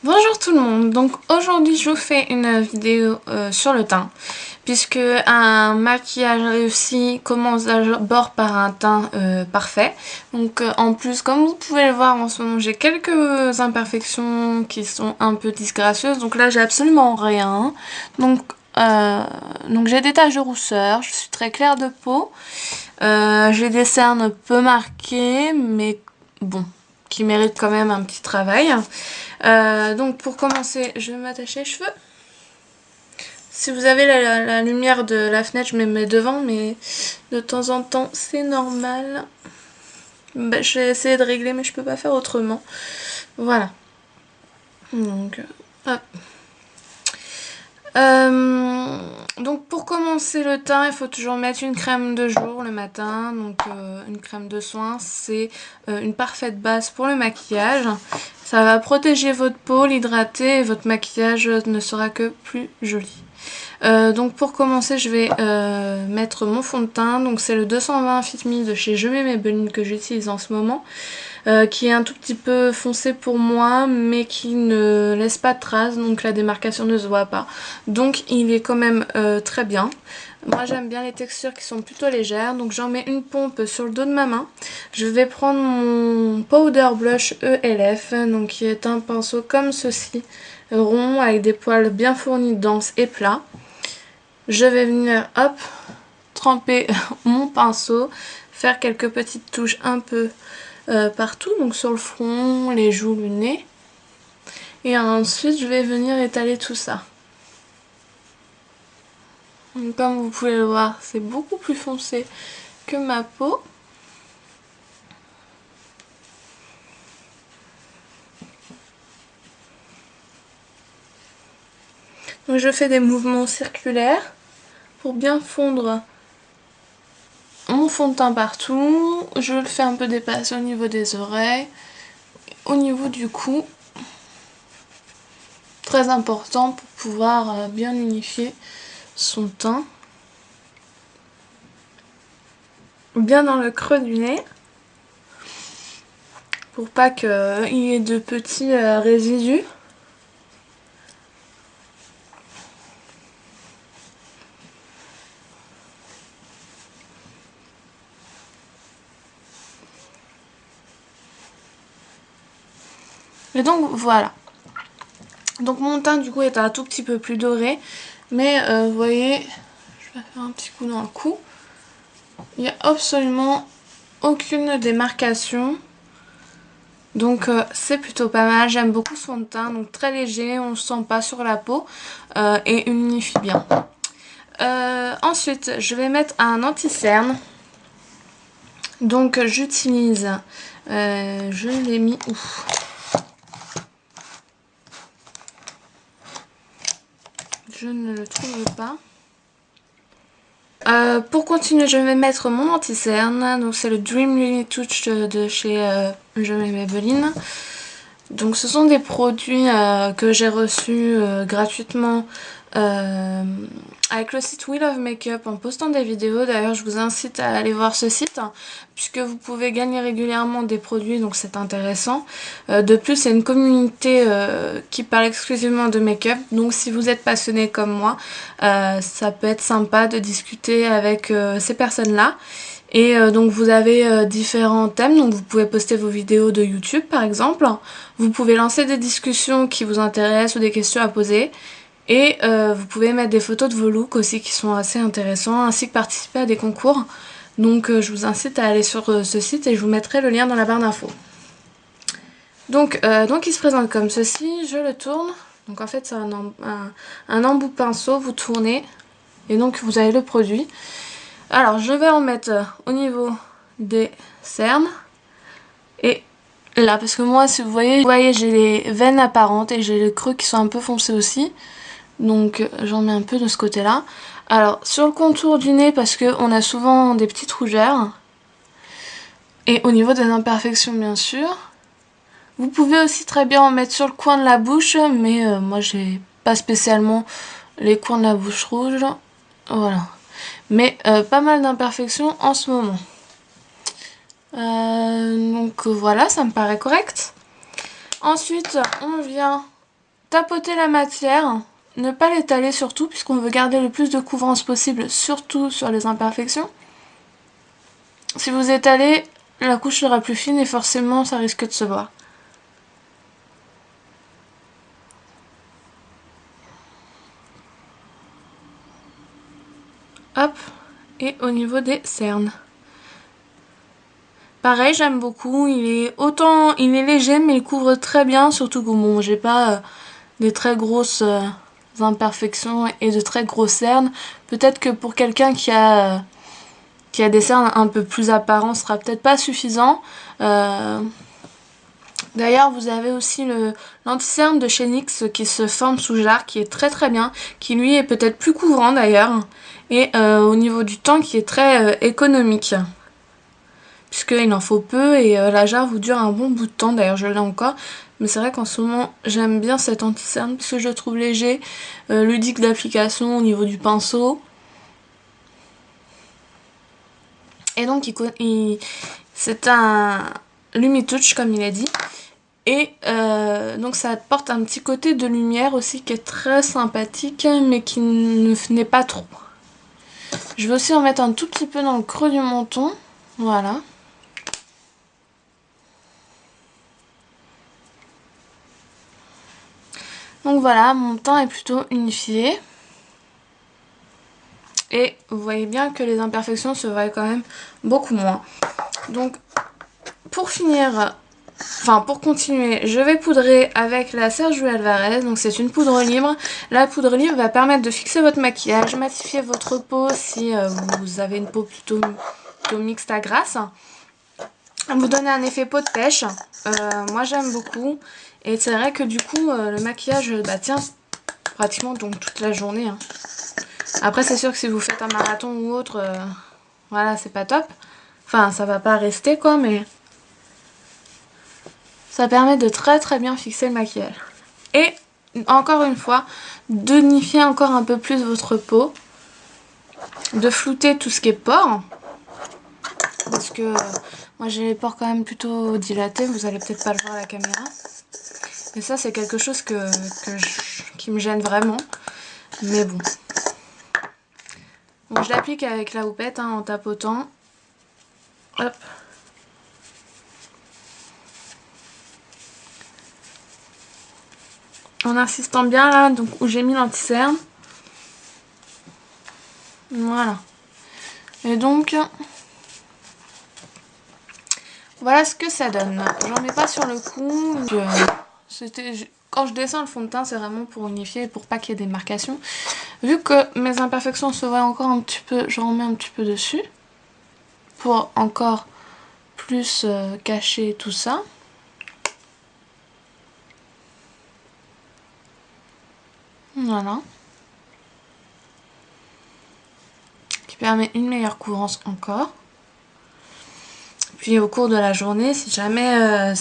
Bonjour tout le monde, donc aujourd'hui je vous fais une vidéo sur le teint puisque un maquillage réussi commence d'abord par un teint parfait. Donc en plus, comme vous pouvez le voir en ce moment, j'ai quelques imperfections qui sont un peu disgracieuses, donc là j'ai absolument rien. Donc j'ai des taches de rousseur, je suis très claire de peau, j'ai des cernes peu marquées mais bon, qui méritent quand même un petit travail. Donc pour commencer, je vais m'attacher les cheveux. Si vous avez la lumière de la fenêtre, je me mets devant, mais de temps en temps, c'est normal. Bah, je vais essayer de régler, mais je peux pas faire autrement. Voilà. Donc, hop. Donc pour commencer le teint, il faut toujours mettre une crème de jour le matin. Donc une crème de soin, c'est une parfaite base pour le maquillage. Ça va protéger votre peau, l'hydrater et votre maquillage ne sera que plus joli. Donc pour commencer, je vais mettre mon fond de teint. Donc c'est le 220 Fit Me de chez Je mets Maybelline que j'utilise en ce moment. Qui est un tout petit peu foncé pour moi mais qui ne laisse pas de traces, donc la démarcation ne se voit pas, donc il est quand même très bien. Moi j'aime bien les textures qui sont plutôt légères, donc j'en mets une pompe sur le dos de ma main. Je vais prendre mon Powder Blush ELF, donc qui est un pinceau comme ceci, rond avec des poils bien fournis, denses et plats. Je vais venir hop tremper mon pinceau, faire quelques petites touches un peu partout, donc sur le front, les joues, le nez. Et ensuite je vais venir étaler tout ça. Donc, comme vous pouvez le voir, c'est beaucoup plus foncé que ma peau. Donc je fais des mouvements circulaires pour bien fondre mon fond de teint partout. Je le fais un peu dépasser au niveau des oreilles, au niveau du cou. Très important pour pouvoir bien unifier son teint. Bien dans le creux du nez. Pour pas qu'il y ait de petits résidus. Et donc voilà. Donc mon teint du coup est un tout petit peu plus doré. Mais vous voyez, je vais faire un petit coup dans le cou. Il n'y a absolument aucune démarcation. Donc c'est plutôt pas mal. J'aime beaucoup son teint. Donc très léger, on ne sent pas sur la peau. Et unifie bien. Ensuite, je vais mettre un anti-cerne. Donc j'utilise... je l'ai mis où ? Je ne le trouve pas. Pour continuer, je vais mettre mon anti-cerne. Donc c'est le Dream Really Touch de chez Je mets Maybelline. Donc ce sont des produits que j'ai reçus gratuitement avec le site We Love Makeup en postant des vidéos. D'ailleurs je vous incite à aller voir ce site puisque vous pouvez gagner régulièrement des produits, donc c'est intéressant. De plus c'est une communauté qui parle exclusivement de make-up, donc si vous êtes passionné comme moi, ça peut être sympa de discuter avec ces personnes là. Et donc vous avez différents thèmes, donc vous pouvez poster vos vidéos de YouTube par exemple, vous pouvez lancer des discussions qui vous intéressent ou des questions à poser, et vous pouvez mettre des photos de vos looks aussi qui sont assez intéressants, ainsi que participer à des concours. Donc je vous incite à aller sur ce site et je vous mettrai le lien dans la barre d'infos. Donc il se présente comme ceci, je le tourne, donc en fait c'est un embout pinceau, vous tournez et donc vous avez le produit. Alors je vais en mettre au niveau des cernes et là, parce que moi si vous voyez j'ai les veines apparentes et j'ai les creux qui sont un peu foncés aussi, donc j'en mets un peu de ce côté là. Alors sur le contour du nez, parce qu'on a souvent des petites rougeurs, et au niveau des imperfections bien sûr. Vous pouvez aussi très bien en mettre sur le coin de la bouche, mais moi j'ai pas spécialement les coins de la bouche rouges, voilà. Mais pas mal d'imperfections en ce moment. Donc voilà, ça me paraît correct. Ensuite, on vient tapoter la matière, ne pas l'étaler surtout, puisqu'on veut garder le plus de couvrance possible, surtout sur les imperfections. Si vous étalez, la couche sera plus fine et forcément ça risque de se voir. Hop, et au niveau des cernes. Pareil, j'aime beaucoup, il est léger mais il couvre très bien, surtout que bon, j'ai pas des très grosses imperfections et de très grosses cernes. Peut-être que pour quelqu'un qui a des cernes un peu plus apparents, ce sera peut-être pas suffisant. D'ailleurs, vous avez aussi l'anti-cerne de chez NYX qui se forme sous jarre, qui est très très bien, qui lui est peut-être plus couvrant d'ailleurs, et au niveau du temps qui est très économique, puisqu'il en faut peu et la jarre vous dure un bon bout de temps. D'ailleurs, je l'ai encore, mais c'est vrai qu'en ce moment j'aime bien cet anti-cerne parce que je le trouve léger, ludique d'application au niveau du pinceau. Et donc c'est un Lumi-Touch comme il a dit. Et donc ça apporte un petit côté de lumière aussi qui est très sympathique, mais qui n'est pas trop. Je vais aussi en mettre un tout petit peu dans le creux du menton. Voilà. Donc voilà, mon teint est plutôt unifié. Et vous voyez bien que les imperfections se voient quand même beaucoup moins. Donc pour finir, enfin pour continuer, je vais poudrer avec la Sergio Alvarez. Donc c'est une poudre libre. La poudre libre va permettre de fixer votre maquillage, matifier votre peau si vous avez une peau plutôt mixte à grasse. Vous donner un effet peau de pêche. Moi j'aime beaucoup. Et c'est vrai que du coup le maquillage tient pratiquement donc toute la journée. Hein. Après c'est sûr que si vous faites un marathon ou autre, voilà c'est pas top. Enfin ça va pas rester quoi, mais ça permet de très très bien fixer le maquillage. Et encore une fois, d'unifier encore un peu plus votre peau. De flouter tout ce qui est pores. Parce que moi j'ai les pores quand même plutôt dilatés, vous allez peut-être pas le voir à la caméra. Et ça c'est quelque chose qui me gêne vraiment. Mais bon. Donc je l'applique avec la houppette en tapotant. Hop. En insistant bien là, donc où j'ai mis l'anti-cerne. Voilà. Et donc, voilà ce que ça donne. J'en mets pas sur le cou. Quand je descends le fond de teint, c'est vraiment pour unifier et pour pas qu'il y ait des marcations. Vu que mes imperfections se voient encore un petit peu, j'en mets un petit peu dessus. Pour encore plus cacher tout ça. Voilà. Qui permet une meilleure couvrance encore. Puis au cours de la journée, si jamais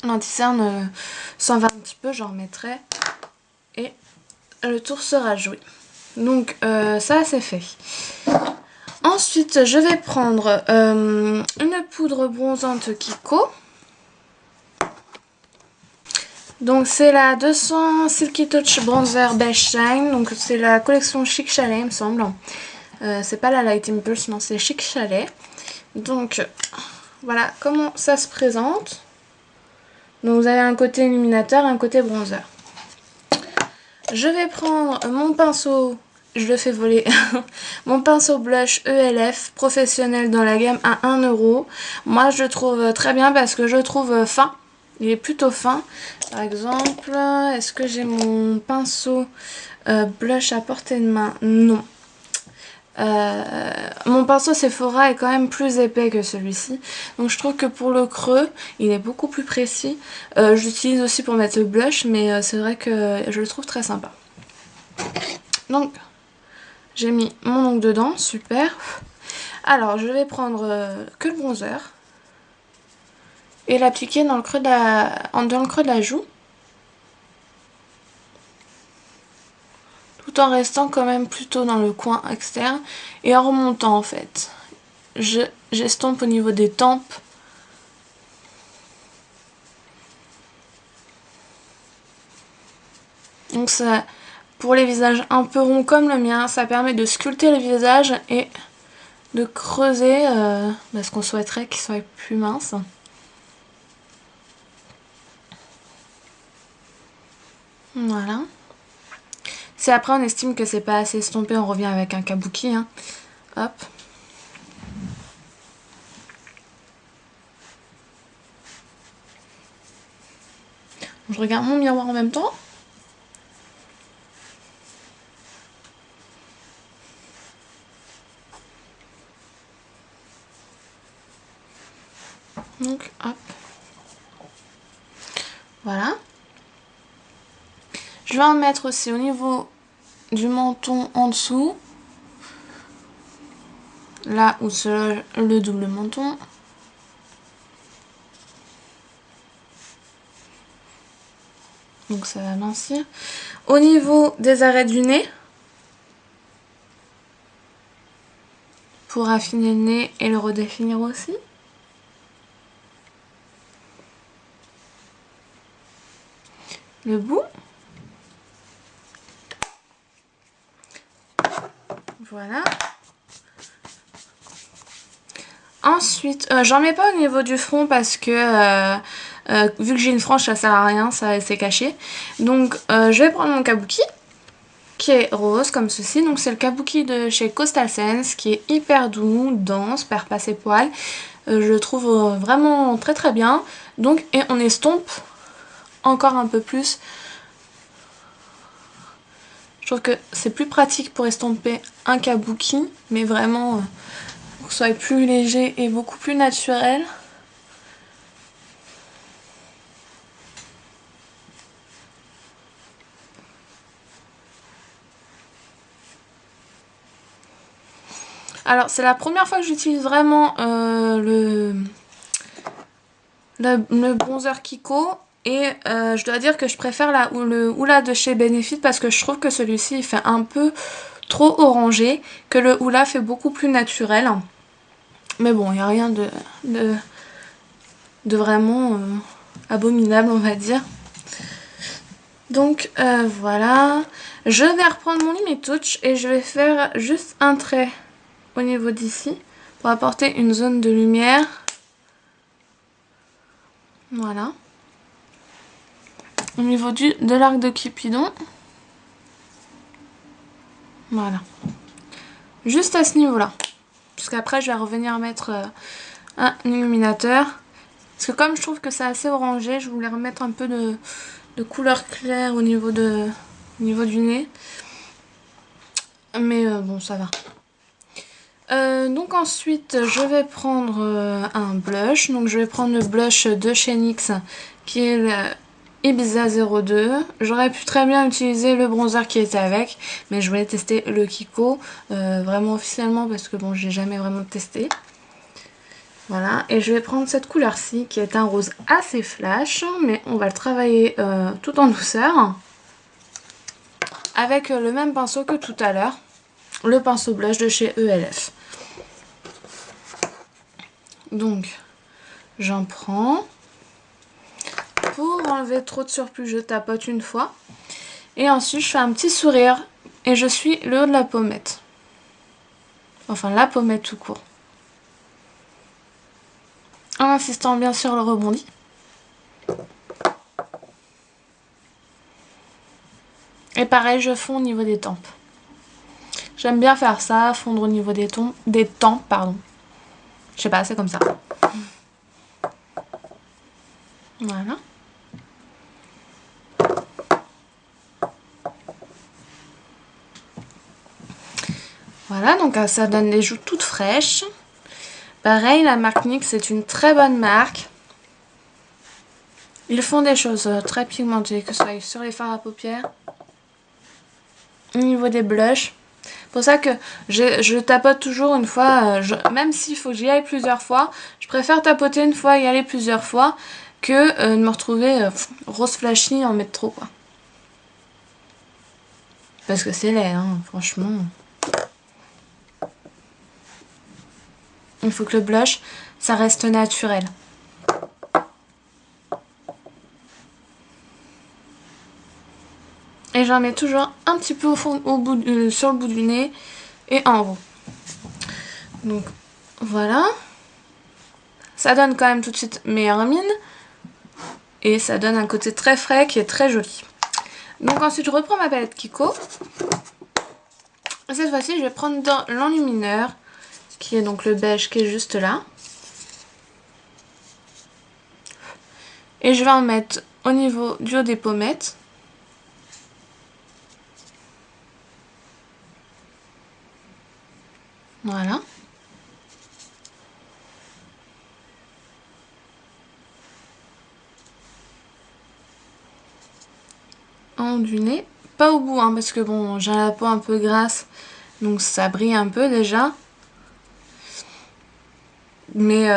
l'anti-cerne s'en va un petit peu, j'en remettrai et le tour sera joué. Donc ça c'est fait. Ensuite je vais prendre une poudre bronzante Kiko. Donc c'est la 200 Silky Touch Bronzer Beige Shine. Donc c'est la collection Chic Chalet il me semble. C'est pas la Light Impulse, non c'est Chic Chalet. Donc voilà comment ça se présente. Donc vous avez un côté illuminateur et un côté bronzer. Je vais prendre mon pinceau, je le fais voler, mon pinceau blush ELF professionnel dans la gamme à 1 €. Moi je le trouve très bien parce que je le trouve fin. Il est plutôt fin. Par exemple, est-ce que j'ai mon pinceau blush à portée de main? Non. Mon pinceau Sephora est quand même plus épais que celui-ci. Donc je trouve que pour le creux, il est beaucoup plus précis. Je l'utilise aussi pour mettre le blush, mais c'est vrai que je le trouve très sympa. Donc, j'ai mis mon ongle dedans, super. Alors, je vais prendre que le bronzer. Et l'appliquer dans le creux de la joue. Tout en restant quand même plutôt dans le coin externe. Et en remontant en fait. J'estompe au niveau des tempes. Donc ça, pour les visages un peu ronds comme le mien, ça permet de sculpter le visage et de creuser ce qu'on souhaiterait qu'il soit plus mince. Voilà. Si après on estime que c'est pas assez estompé, on revient avec un kabuki. Hein. Hop. Je regarde mon miroir en même temps. Donc hop. Voilà. Je vais en mettre aussi au niveau du menton en dessous. Là où se loge le double menton. Donc ça va mincir. Au niveau des arrêts du nez. Pour affiner le nez et le redéfinir aussi. Le bout. Voilà. Ensuite, j'en mets pas au niveau du front parce que vu que j'ai une frange, ça sert à rien, ça c'est caché. Donc je vais prendre mon kabuki qui est rose comme ceci. Donc c'est le kabuki de chez Coastal Scents qui est hyper doux, dense, perd pas ses poils. Je le trouve vraiment très très bien. Donc et on estompe encore un peu plus. Je trouve que c'est plus pratique pour estomper un kabuki, mais vraiment pour que ce soit plus léger et beaucoup plus naturel. Alors c'est la première fois que j'utilise vraiment le bronzer Kiko. Et je dois dire que je préfère le Hoola de chez Benefit parce que je trouve que celui-ci il fait un peu trop orangé, que le Hoola fait beaucoup plus naturel. Mais bon, il n'y a rien de vraiment abominable, on va dire. Donc voilà. Je vais reprendre mon Limit Touch et je vais faire juste un trait au niveau d'ici pour apporter une zone de lumière. Voilà. Au niveau de l'arc de Cupidon. Voilà. Juste à ce niveau-là. Parce qu'après, je vais revenir mettre un illuminateur. Parce que comme je trouve que c'est assez orangé, je voulais remettre un peu de couleur claire au niveau du nez. Mais bon, ça va. Donc ensuite, je vais prendre un blush. Donc je vais prendre le blush de chez NYX qui est le Ibiza 02. J'aurais pu très bien utiliser le bronzer qui était avec, mais je voulais tester le Kiko vraiment officiellement parce que bon, j'ai jamais vraiment testé. Voilà, et je vais prendre cette couleur-ci qui est un rose assez flash, mais on va le travailler tout en douceur avec le même pinceau que tout à l'heure, le pinceau blush de chez ELF. Donc, j'en prends. Pour enlever trop de surplus, je tapote une fois. Et ensuite, je fais un petit sourire et je suis le haut de la pommette. Enfin, la pommette tout court. En insistant bien sur le rebondi. Et pareil, je fonds au niveau des tempes. J'aime bien faire ça, fondre au niveau des tempes, pardon. Je sais pas, c'est comme ça. Voilà. Voilà, donc ça donne les joues toutes fraîches. Pareil, la marque NYX, c'est une très bonne marque. Ils font des choses très pigmentées, que ce soit sur les fards à paupières, au niveau des blushs. C'est pour ça que je tapote toujours une fois, même s'il faut que j'y aille plusieurs fois, je préfère tapoter une fois et y aller plusieurs fois que de me retrouver rose flashy en mettre trop, quoi. Parce que c'est laid, hein, franchement. Il faut que le blush, ça reste naturel. Et j'en mets toujours un petit peu sur le bout du nez et en haut. Donc voilà. Ça donne quand même tout de suite meilleure mine. Et ça donne un côté très frais qui est très joli. Donc ensuite je reprends ma palette Kiko. Cette fois-ci je vais prendre dans l'enlumineur, qui est donc le beige qui est juste là. Et je vais en mettre au niveau du haut des pommettes. Voilà. En haut du nez. Pas au bout, hein, parce que bon, j'ai la peau un peu grasse, donc ça brille un peu déjà. Mais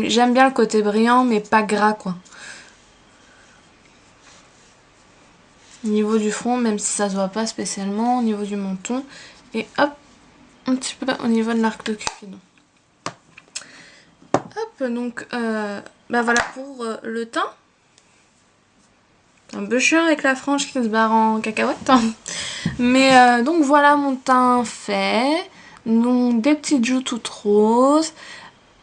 j'aime bien le côté brillant, mais pas gras, quoi. Au niveau du front, même si ça se voit pas spécialement, au niveau du menton. Et hop, un petit peu au niveau de l'arc de Cupidon. Hop, donc, bah voilà pour le teint. Un peu chiant avec la frange qui se barre en cacahuète. Mais donc voilà mon teint fait. Donc des petites joues toutes roses.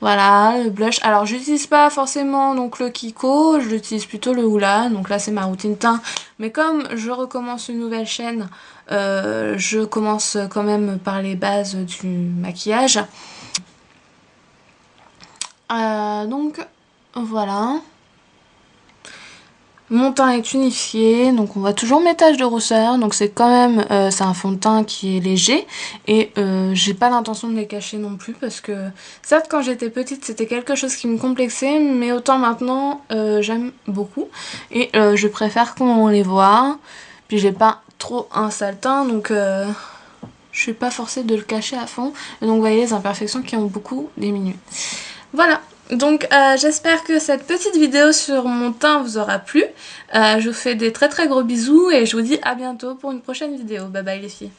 Voilà, le blush. Alors j'utilise pas forcément donc le Kiko, j'utilise plutôt le Hoola. Donc là c'est ma routine teint. Mais comme je recommence une nouvelle chaîne, je commence quand même par les bases du maquillage. Donc voilà. Mon teint est unifié, donc on voit toujours mes taches de rousseur, donc c'est quand même, c'est un fond de teint qui est léger, et j'ai pas l'intention de les cacher non plus, parce que certes quand j'étais petite c'était quelque chose qui me complexait, mais autant maintenant j'aime beaucoup, et je préfère qu'on les voit, puis j'ai pas trop un sale teint, donc je suis pas forcée de le cacher à fond, et donc vous voyez les imperfections qui ont beaucoup diminué. Voilà. Donc j'espère que cette petite vidéo sur mon teint vous aura plu. Je vous fais des très très gros bisous et je vous dis à bientôt pour une prochaine vidéo. Bye bye les filles.